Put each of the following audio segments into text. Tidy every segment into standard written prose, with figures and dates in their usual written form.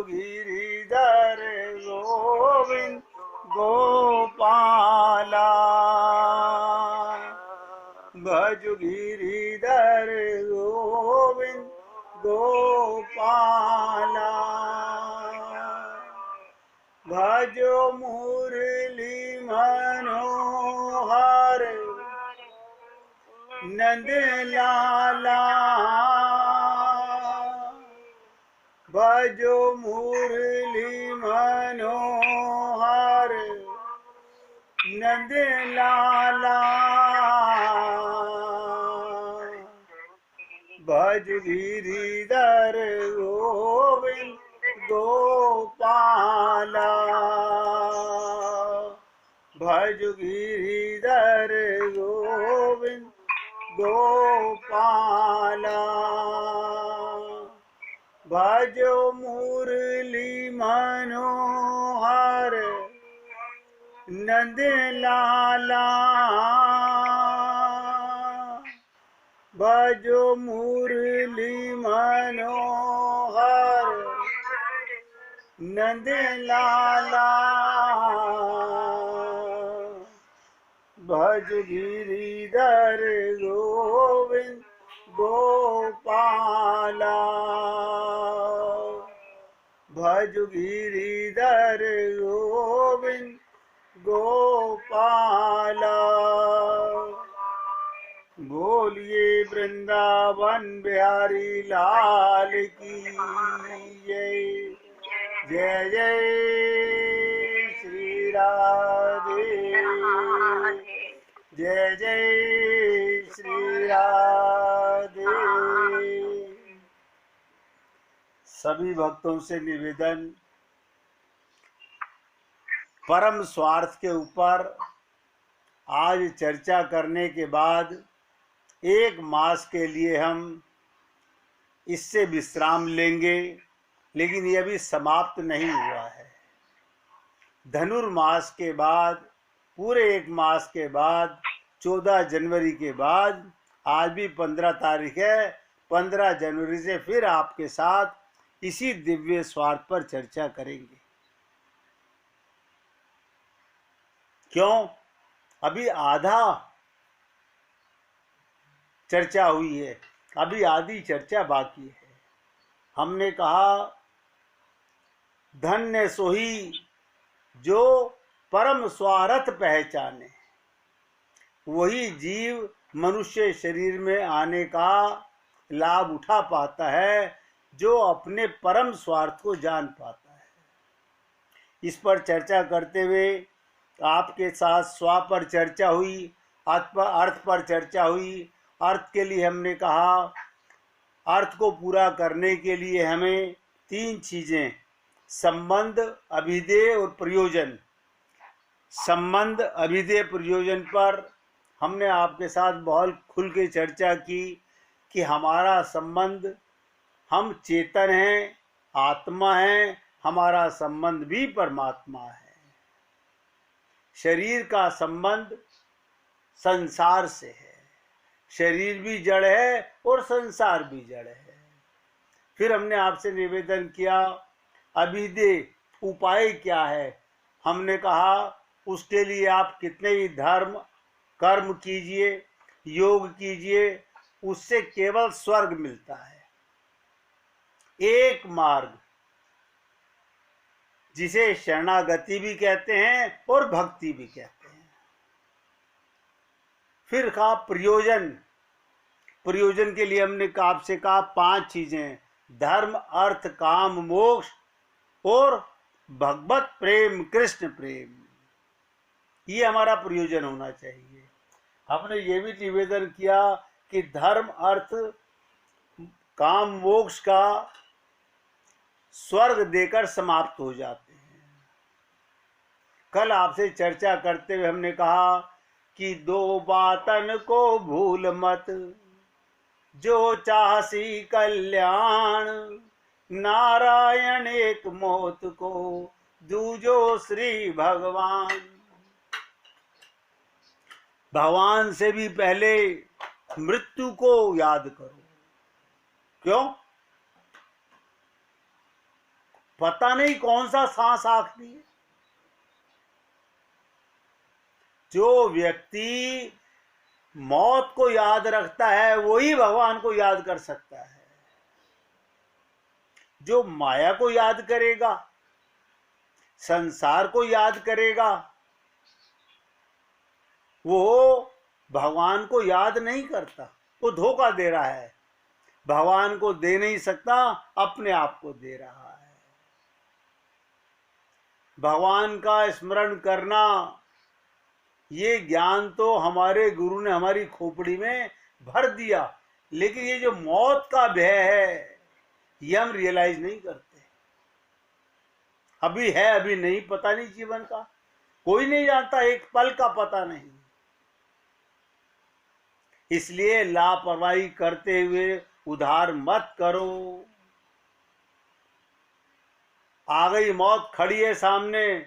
गिरिधर गोविंद गोपाला, भज गिरिधर गोविंद गोपाला, भजो मुरली मनोहर नंद लाला, भजो मुरली मनोहर नंद लाला, भज गिरिधर गोविंद गोपाला, भज गिरिधर गोविंद गोपाला, भजो मुरली मनोहर नंद लाला, भजो मुरली मनोहर नंद लाला, भज गिरिधर गोविंद गोपाला, भज गिरिधर गोविंद गोपाला। बोलिए वृंदावन बिहारी लाल की जय। जय जय श्री राधे, जय जय श्री राधे। सभी भक्तों से निवेदन, परम स्वार्थ के ऊपर आज चर्चा करने के बाद एक मास के लिए हम इससे विश्राम लेंगे, लेकिन ये अभी समाप्त नहीं हुआ है। धनुर्मास के बाद, पूरे एक मास के बाद, 14 जनवरी के बाद, आज भी 15 तारीख है, 15 जनवरी से फिर आपके साथ इसी दिव्य स्वार्थ पर चर्चा करेंगे। क्यों? अभी आधा चर्चा हुई है, अभी आधी चर्चा बाकी है। हमने कहा धन्य सोही जो परम स्वार्थ पहचाने, वही जीव मनुष्य शरीर में आने का लाभ उठा पाता है, जो अपने परम स्वार्थ को जान पाता है। इस पर चर्चा करते हुए आपके साथ स्व पर चर्चा हुई, अर्थ पर चर्चा हुई। अर्थ के लिए हमने कहा, अर्थ को पूरा करने के लिए हमें 3 चीज़ें, संबंध, अभिधेय और प्रयोजन। संबंध, अभिधेय, प्रयोजन पर हमने आपके साथ बहुत खुल के चर्चा की कि हमारा संबंध, हम चेतन हैं, आत्मा हैं, हमारा संबंध भी परमात्मा है। शरीर का संबंध संसार से है, शरीर भी जड़ है और संसार भी जड़ है। फिर हमने आपसे निवेदन किया अभिधेय उपाय क्या है। हमने कहा उसके लिए आप कितने भी धर्म कर्म कीजिए, योग कीजिए, उससे केवल स्वर्ग मिलता है। एक मार्ग, जिसे शरणागति भी कहते हैं और भक्ति भी कहते हैं। फिर कहा प्रयोजन। प्रयोजन के लिए हमने आपसे कहा 5 चीजें, धर्म, अर्थ, काम, मोक्ष और भगवत प्रेम, कृष्ण प्रेम। ये हमारा प्रयोजन होना चाहिए। हमने ये भी निवेदन किया कि धर्म, अर्थ, काम, मोक्ष का स्वर्ग देकर समाप्त हो जाते हैं। कल आपसे चर्चा करते हुए हमने कहा कि 2 बातन को भूल मत, जो चाहसी कल्याण, नारायण एक मौत को, दूजो श्री भगवान। भगवान से भी पहले मृत्यु को याद करो। क्यों? पता नहीं कौन सा सांस आखिरी है। जो व्यक्ति मौत को याद रखता है वही भगवान को याद कर सकता है। जो माया को याद करेगा, संसार को याद करेगा, वो भगवान को याद नहीं करता, वो धोखा दे रहा है। भगवान को दे नहीं सकता, अपने आप को दे रहा है। भगवान का स्मरण करना, ये ज्ञान तो हमारे गुरु ने हमारी खोपड़ी में भर दिया, लेकिन ये जो मौत का भय है ये हम रियलाइज नहीं करते। अभी है, अभी नहीं, पता नहीं जीवन का, कोई नहीं जानता, एक पल का पता नहीं। इसलिए लापरवाही करते हुए उधार मत करो। आ गई मौत, खड़ी है सामने,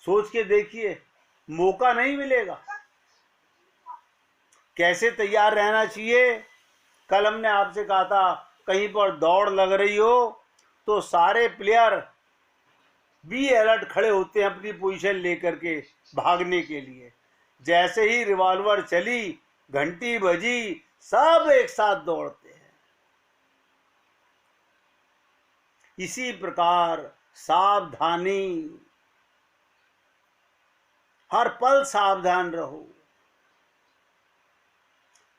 सोच के देखिए, मौका नहीं मिलेगा। कैसे तैयार रहना चाहिए? कल हमने आपसे कहा था, कहीं पर दौड़ लग रही हो तो सारे प्लेयर बी अलर्ट खड़े होते हैं अपनी पोजीशन लेकर के भागने के लिए। जैसे ही रिवॉल्वर चली, घंटी बजी, सब एक साथ दौड़ते हैं। इसी प्रकार सावधानी, हर पल सावधान रहो।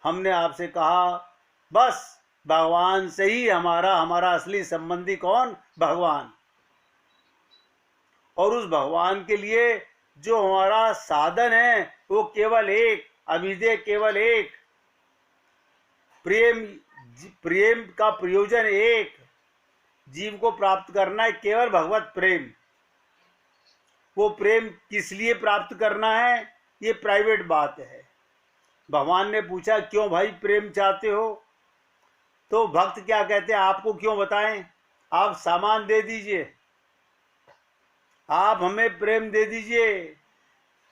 हमने आपसे कहा बस भगवान से ही हमारा असली संबंधी कौन? भगवान। और उस भगवान के लिए जो हमारा साधन है वो केवल एक, अभिधेय केवल एक, प्रेम का प्रयोजन एक, जीव को प्राप्त करना है केवल भगवत प्रेम। वो प्रेम किस लिए प्राप्त करना है ये प्राइवेट बात है। भगवान ने पूछा क्यों भाई प्रेम चाहते हो? तो भक्त क्या कहते हैं, आपको क्यों बताएं, आप सामान दे दीजिए, आप हमें प्रेम दे दीजिए।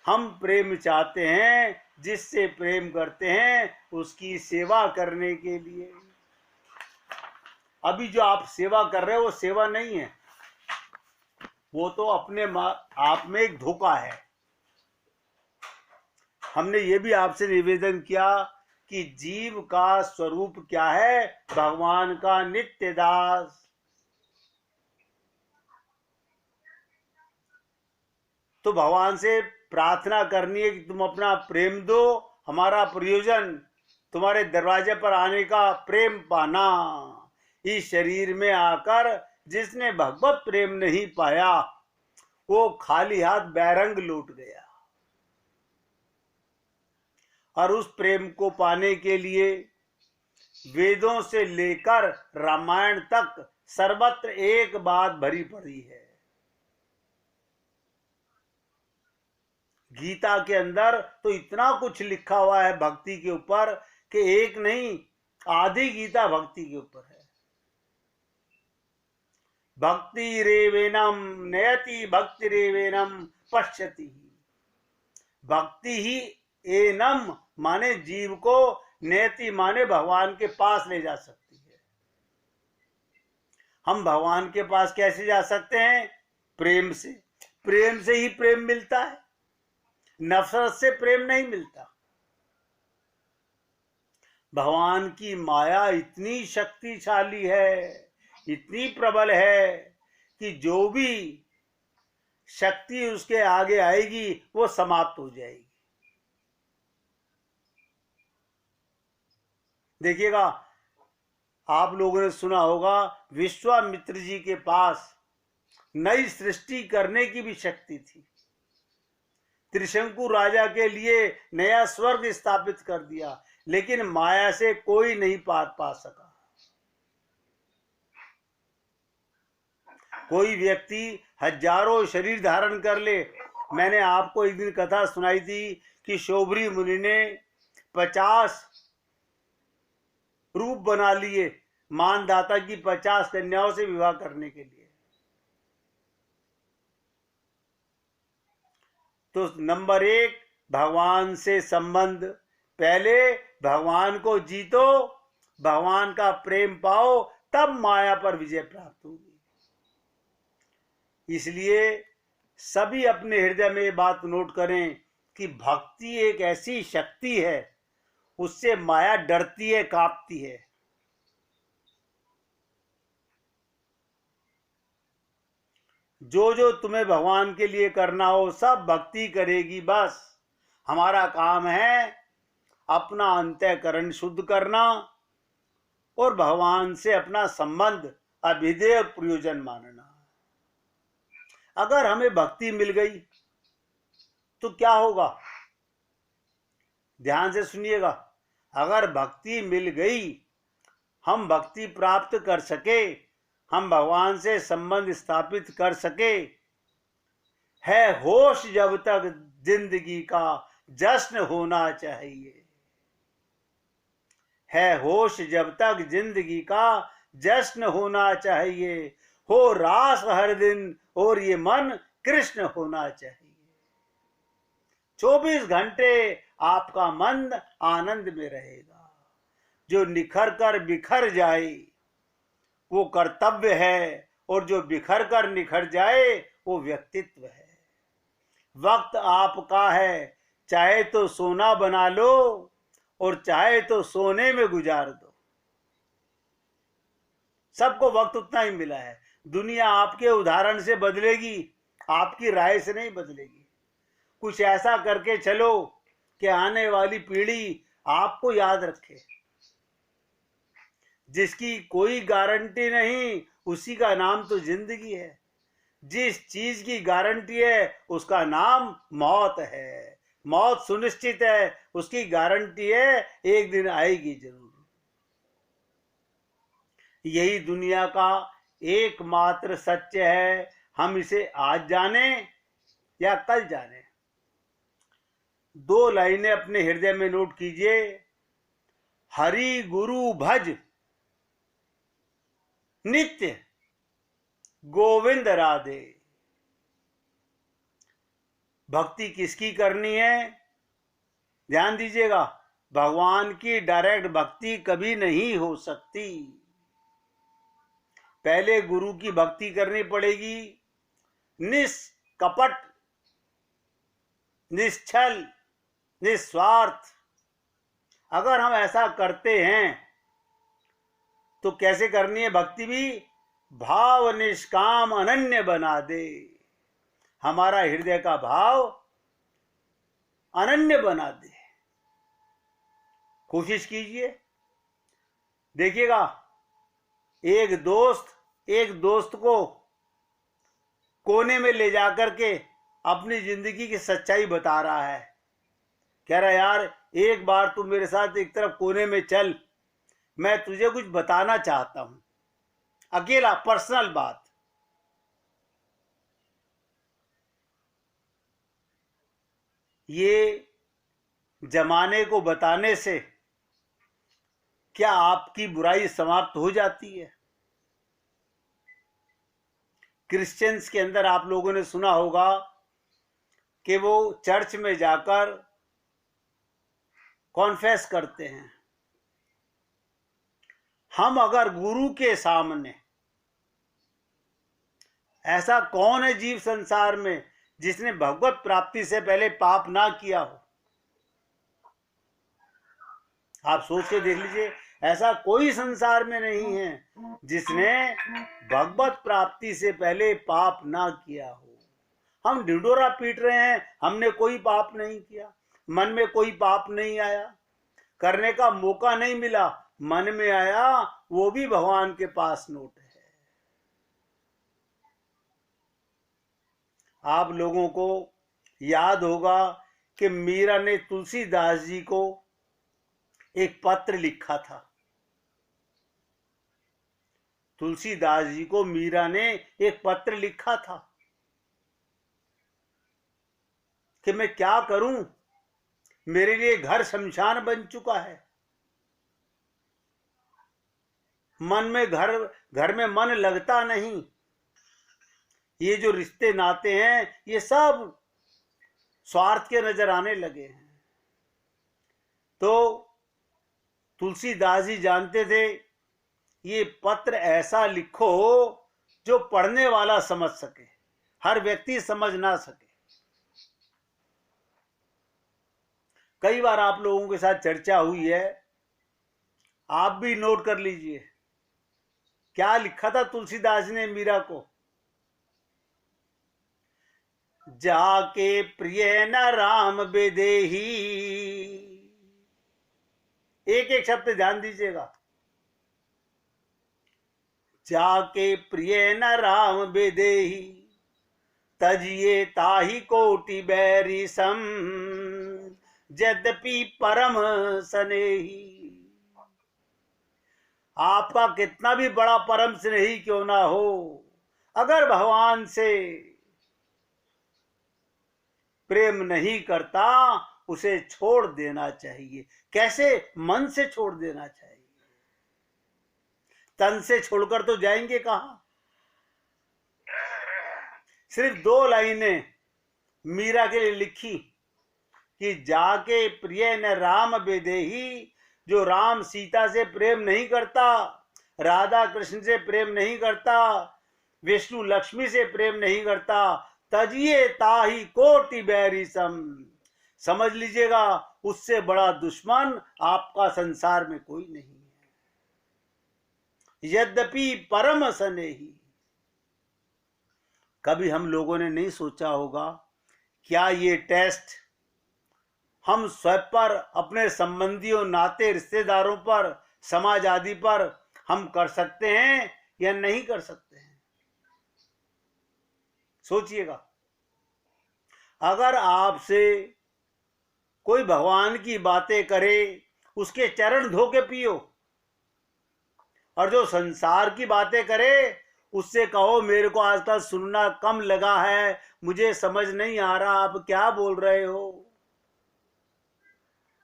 हम प्रेम चाहते हैं, जिससे प्रेम करते हैं उसकी सेवा करने के लिए। अभी जो आप सेवा कर रहे हो वो सेवा नहीं है, वो तो अपने आप में एक धोखा है। हमने ये भी आपसे निवेदन किया कि जीव का स्वरूप क्या है? भगवान का नित्य दास। तो भगवान से प्रार्थना करनी है कि तुम अपना प्रेम दो, हमारा प्रयोजन तुम्हारे दरवाजे पर आने का प्रेम पाना। इस शरीर में आकर जिसने भगवत प्रेम नहीं पाया वो खाली हाथ बैरंग लौट गया। और उस प्रेम को पाने के लिए वेदों से लेकर रामायण तक सर्वत्र एक बात भरी पड़ी है। गीता के अंदर तो इतना कुछ लिखा हुआ है भक्ति के ऊपर कि एक नहीं आधी गीता भक्ति के ऊपर है। भक्ति रेवेनम नयति भक्ति रेवेनम पश्यति। भक्ति ही एनम माने जीव को, नयति माने भगवान के पास ले जा सकती है। हम भगवान के पास कैसे जा सकते हैं? प्रेम से। प्रेम से ही प्रेम मिलता है, नफरत से प्रेम नहीं मिलता। भगवान की माया इतनी शक्तिशाली है, इतनी प्रबल है कि जो भी शक्ति उसके आगे आएगी वो समाप्त हो जाएगी। देखिएगा, आप लोगों ने सुना होगा विश्वामित्र जी के पास नई सृष्टि करने की भी शक्ति थी। त्रिशंकु राजा के लिए नया स्वर्ग स्थापित कर दिया, लेकिन माया से कोई नहीं पार पा सका। कोई व्यक्ति हजारों शरीर धारण कर ले। मैंने आपको एक दिन कथा सुनाई थी कि शोभरी मुनि ने 50 रूप बना लिए मानदाता की 50 कन्याओं से विवाह करने के लिए। तो नंबर 1 भगवान से संबंध। पहले भगवान को जीतो, भगवान का प्रेम पाओ, तब माया पर विजय प्राप्त होगी। इसलिए सभी अपने हृदय में ये बात नोट करें कि भक्ति एक ऐसी शक्ति है, उससे माया डरती है, कांपती है। जो जो तुम्हें भगवान के लिए करना हो सब भक्ति करेगी। बस हमारा काम है अपना अंतःकरण शुद्ध करना और भगवान से अपना संबंध अभिधेय प्रयोजन मानना। अगर हमें भक्ति मिल गई तो क्या होगा? ध्यान से सुनिएगा। अगर भक्ति मिल गई, हम भक्ति प्राप्त कर सके, हम भगवान से संबंध स्थापित कर सके, है होश जब तक जिंदगी का जश्न होना चाहिए। है होश जब तक जिंदगी का जश्न होना चाहिए। हो रास हर दिन और ये मन कृष्ण होना चाहिए। 24 घंटे आपका मन आनंद में रहेगा। जो निखर कर बिखर जाए वो कर्तव्य है, और जो बिखर कर निखर जाए वो व्यक्तित्व है। वक्त आपका है, चाहे तो सोना बना लो और चाहे तो सोने में गुजार दो। सबको वक्त उतना ही मिला है। दुनिया आपके उदाहरण से बदलेगी, आपकी राय से नहीं बदलेगी। कुछ ऐसा करके चलो कि आने वाली पीढ़ी आपको याद रखे। जिसकी कोई गारंटी नहीं, उसी का नाम तो जिंदगी है। जिस चीज की गारंटी है उसका नाम मौत है। मौत सुनिश्चित है, उसकी गारंटी है एक दिन आएगी जरूर। यही दुनिया का एकमात्र सत्य है। हम इसे आज जाने या कल जाने। 2 लाइनें अपने हृदय में नोट कीजिए। हरि गुरु भज नित्य गोविंद राधे। भक्ति किसकी करनी है? ध्यान दीजिएगा, भगवान की डायरेक्ट भक्ति कभी नहीं हो सकती। पहले गुरु की भक्ति करनी पड़ेगी, निष्कपट, निश्चल, निस्वार्थ। अगर हम ऐसा करते हैं तो कैसे करनी है भक्ति भी? भाव निष्काम अनन्य बना दे। हमारा हृदय का भाव अनन्य बना दे। कोशिश कीजिए, देखिएगा, एक दोस्त को कोने में ले जाकर के अपनी जिंदगी की सच्चाई बता रहा है। कह रहा है, यार एक बार तू मेरे साथ एक तरफ कोने में चल, मैं तुझे कुछ बताना चाहता हूं। अकेला, पर्सनल बात। ये जमाने को बताने से क्या आपकी बुराई समाप्त हो जाती है? क्रिश्चियंस के अंदर आप लोगों ने सुना होगा कि वो चर्च में जाकर कॉन्फेस करते हैं। हम अगर गुरु के सामने, ऐसा कौन है जीव संसार में जिसने भगवत प्राप्ति से पहले पाप ना किया हो? आप सोच के देख लीजिए, ऐसा कोई संसार में नहीं है जिसने भगवत प्राप्ति से पहले पाप ना किया हो। हम ढिंढोरा पीट रहे हैं, हमने कोई पाप नहीं किया, मन में कोई पाप नहीं आया, करने का मौका नहीं मिला, मन में आया वो भी भगवान के पास नोट है। आप लोगों को याद होगा कि मीरा ने तुलसीदास जी को एक पत्र लिखा था। तुलसीदास जी को मीरा ने एक पत्र लिखा था कि मैं क्या करूं, मेरे लिए घर शमशान बन चुका है। घर में मन लगता नहीं। ये जो रिश्ते नाते हैं ये सब स्वार्थ के नजर आने लगे हैं। तो तुलसीदास जी जानते थे ये पत्र ऐसा लिखो जो पढ़ने वाला समझ सके, हर व्यक्ति समझ ना सके। कई बार आप लोगों के साथ चर्चा हुई है, आप भी नोट कर लीजिए। क्या लिखा था तुलसीदास ने मीरा को? जाके प्रिय न राम बेदेही। एक एक शब्द ध्यान दीजिएगा। जाके प्रिय न राम बेदेही, तजिए ताही कोटि बैरी सम, यद्यपि परम स्नेही। आपका कितना भी बड़ा परम स्नेही क्यों ना हो, अगर भगवान से प्रेम नहीं करता उसे छोड़ देना चाहिए। कैसे? मन से छोड़ देना चाहिए। तन से छोड़कर तो जाएंगे कहां? सिर्फ 2 लाइनें मीरा के लिए लिखी कि जाके प्रिय न राम बेदेही, जो राम सीता से प्रेम नहीं करता, राधा कृष्ण से प्रेम नहीं करता, विष्णु लक्ष्मी से प्रेम नहीं करता, तजिए ताही कोटि बैरी सम। समझ लीजिएगा, उससे बड़ा दुश्मन आपका संसार में कोई नहीं है। यद्यपि परम स्नेही। कभी हम लोगों ने नहीं सोचा होगा, क्या ये टेस्ट हम स्वयं पर, अपने संबंधियों, नाते, रिश्तेदारों पर, समाज आदि पर हम कर सकते हैं या नहीं कर सकते हैं? सोचिएगा। अगर आपसे कोई भगवान की बातें करे, उसके चरण धो के पियो, और जो संसार की बातें करे उससे कहो मेरे को आजकल सुनना कम लगा है, मुझे समझ नहीं आ रहा आप क्या बोल रहे हो,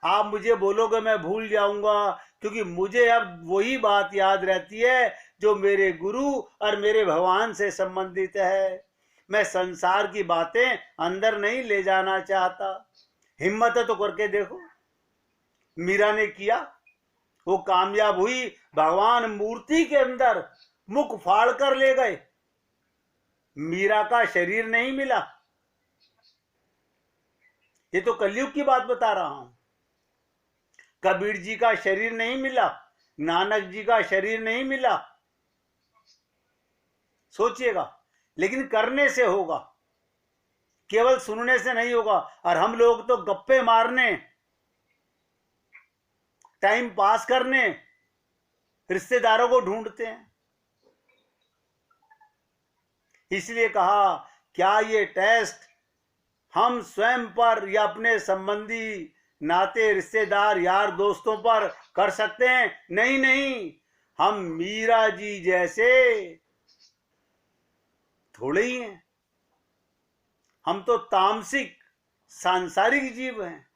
आप मुझे बोलोगे मैं भूल जाऊंगा, क्योंकि मुझे अब वही बात याद रहती है जो मेरे गुरु और मेरे भगवान से संबंधित है। मैं संसार की बातें अंदर नहीं ले जाना चाहता। हिम्मत है तो करके देखो। मीरा ने किया, वो कामयाब हुई। भगवान मूर्ति के अंदर मुख फाड़ कर ले गए। मीरा का शरीर नहीं मिला। ये तो कलयुग की बात बता रहा हूं। कबीर जी का शरीर नहीं मिला, नानक जी का शरीर नहीं मिला। सोचिएगा। लेकिन करने से होगा, केवल सुनने से नहीं होगा। और हम लोग तो गप्पे मारने, टाइम पास करने रिश्तेदारों को ढूंढते हैं। इसलिए कहा, क्या ये टेस्ट हम स्वयं पर या अपने संबंधी, नाते, रिश्तेदार, यार, दोस्तों पर कर सकते हैं? नहीं नहीं। हम मीरा जी जैसे थोड़े ही हैं। हम तो तामसिक, सांसारिक जीव हैं।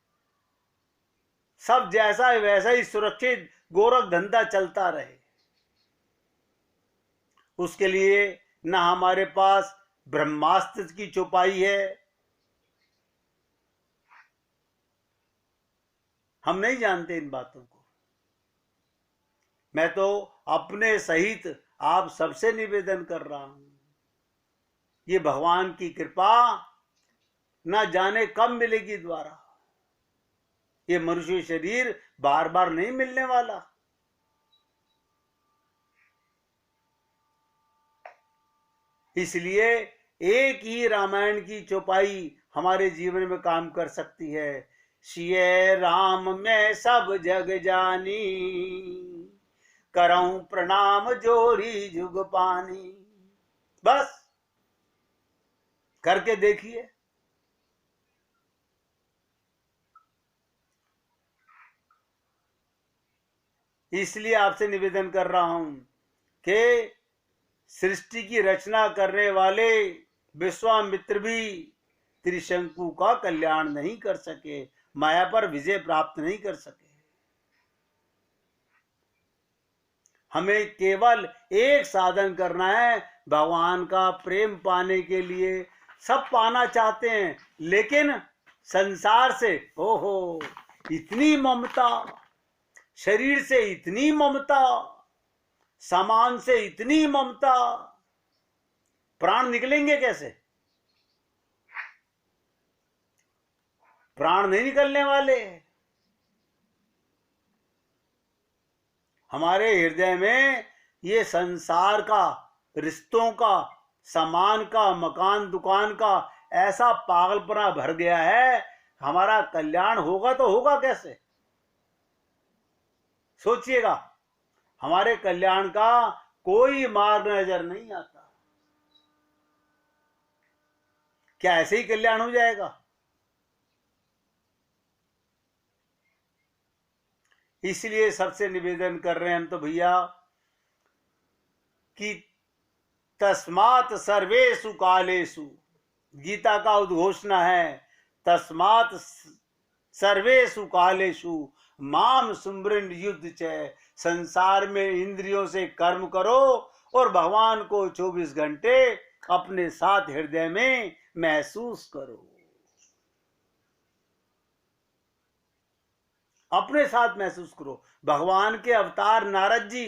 सब जैसा वैसा ही सुरक्षित गोरख धंधा चलता रहे, उसके लिए न हमारे पास ब्रह्मास्त्र की चौपाई है। हम नहीं जानते इन बातों को। मैं तो अपने सहित आप सबसे निवेदन कर रहा हूं, ये भगवान की कृपा ना जाने कब मिलेगी द्वारा। ये मनुष्य शरीर बार बार नहीं मिलने वाला। इसलिए एक ही रामायण की चौपाई हमारे जीवन में काम कर सकती है। सिय राम मैं सब जग जानी, करऊं प्रणाम जोरी जुग पानी। बस करके देखिए। इसलिए आपसे निवेदन कर रहा हूं कि सृष्टि की रचना करने वाले विश्वामित्र भी त्रिशंकु का कल्याण नहीं कर सके, माया पर विजय प्राप्त नहीं कर सके। हमें केवल एक साधन करना है, भगवान का प्रेम पाने के लिए। सब पाना चाहते हैं, लेकिन संसार से ओहो इतनी ममता, शरीर से इतनी ममता, सामान से इतनी ममता, प्राण निकलेंगे कैसे? प्राण नहीं निकलने वाले। हमारे हृदय में ये संसार का, रिश्तों का, सामान का, मकान दुकान का ऐसा पागलपना भर गया है, हमारा कल्याण होगा तो होगा कैसे? सोचिएगा, हमारे कल्याण का कोई मार्ग नजर नहीं आता। क्या ऐसे ही कल्याण हो जाएगा? इसलिए सबसे निवेदन कर रहे हैं हम तो भैया कि तस्मात् सर्वेषु कालेषु, गीता का उद्घोषणा है, तस्मात् सर्वेषु कालेषु माम सुमृन युद्ध च। संसार में इंद्रियों से कर्म करो और भगवान को 24 घंटे अपने साथ हृदय में महसूस करो। अपने साथ महसूस करो। भगवान के अवतार नारद जी,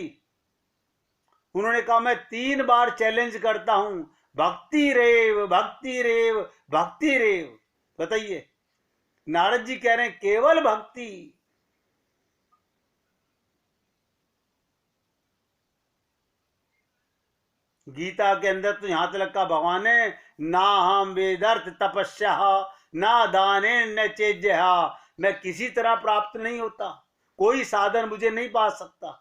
उन्होंने कहा मैं 3 बार चैलेंज करता हूं, भक्ति रेव भक्ति रेव भक्ति रेव। बताइए, नारद जी कह रहे हैं केवल भक्ति। गीता के अंदर तो यहां तक का भगवान है, ना हम वेदर्थ तपस्या ना दाने न चेज्या। मैं किसी तरह प्राप्त नहीं होता, कोई साधन मुझे नहीं पा सकता।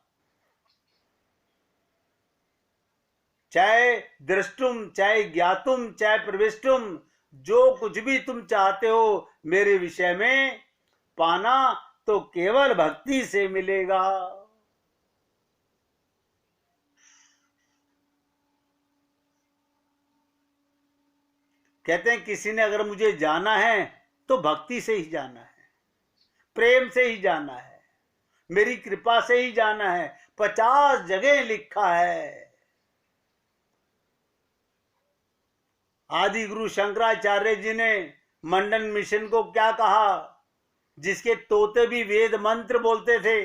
चाहे दृष्टुम, चाहे ज्ञातुम, चाहे प्रविष्टुम, जो कुछ भी तुम चाहते हो मेरे विषय में पाना तो केवल भक्ति से मिलेगा। कहते हैं किसी ने अगर मुझे जाना है तो भक्ति से ही जाना है, प्रेम से ही जाना है, मेरी कृपा से ही जाना है। 50 जगह लिखा है। आदि गुरु शंकराचार्य जी ने मंडन मिशन को क्या कहा, जिसके तोते भी वेद मंत्र बोलते थे।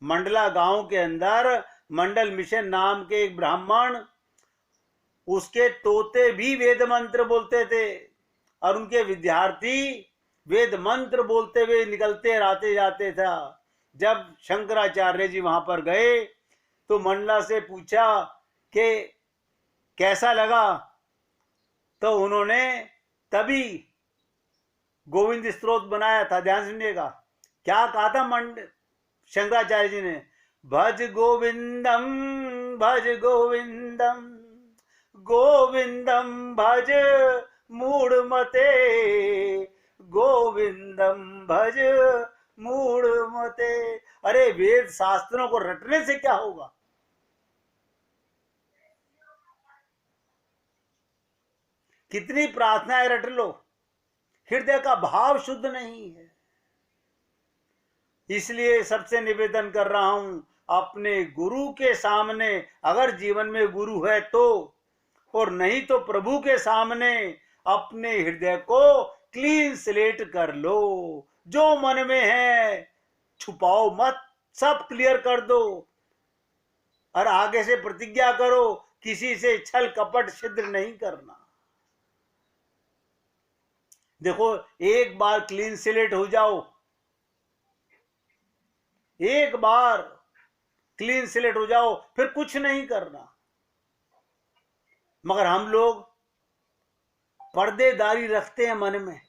मंडला गांव के अंदर मंडल मिशन नाम के एक ब्राह्मण, उसके तोते भी वेद मंत्र बोलते थे और उनके विद्यार्थी वेद मंत्र बोलते हुए निकलते आते जाते था। जब शंकराचार्य जी वहां पर गए तो मंडला से पूछा कि कैसा लगा, तो उन्होंने तभी गोविंद स्तोत्र बनाया था। ध्यान सुनिएगा क्या कहा था शंकराचार्य जी ने, भज गोविंदम गोविंदम भज मूढ़मते, गोविंदम भज मूढ़मते। अरे वेद शास्त्रों को रटने से क्या होगा? कितनी प्रार्थनाएं रट लो, हृदय का भाव शुद्ध नहीं है। इसलिए सबसे निवेदन कर रहा हूं, अपने गुरु के सामने, अगर जीवन में गुरु है तो, और नहीं तो प्रभु के सामने अपने हृदय को क्लीन स्लेट कर लो। जो मन में है छुपाओ मत, सब क्लियर कर दो और आगे से प्रतिज्ञा करो किसी से छल कपट छिद्र नहीं करना। देखो, एक बार क्लीन स्लेट हो जाओ, एक बार क्लीन स्लेट हो जाओ, फिर कुछ नहीं करना। मगर हम लोग पर्देदारी रखते हैं मन में।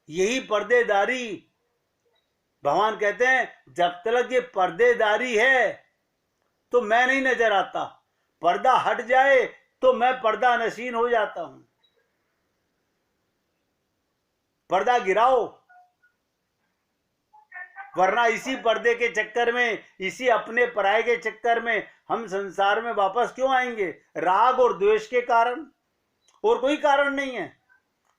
यही पर्देदारी, भगवान कहते हैं जब तक ये पर्देदारी है तो मैं नहीं नजर आता, पर्दा हट जाए तो मैं पर्दा नशीन हो जाता हूं। पर्दा गिराओ, वरना इसी पर्दे के चक्कर में, इसी अपने पराये के चक्कर में हम संसार में वापस क्यों आएंगे? राग और द्वेष के कारण, और कोई कारण नहीं है।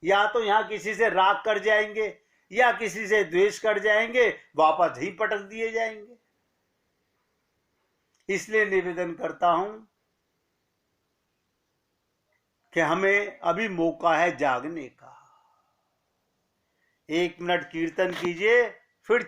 या तो यहां किसी से राग कर जाएंगे या किसी से द्वेष कर जाएंगे, वापस ही पटक दिए जाएंगे। इसलिए निवेदन करता हूं कि हमें अभी मौका है जागने का। 1 मिनट कीर्तन कीजिए, फिर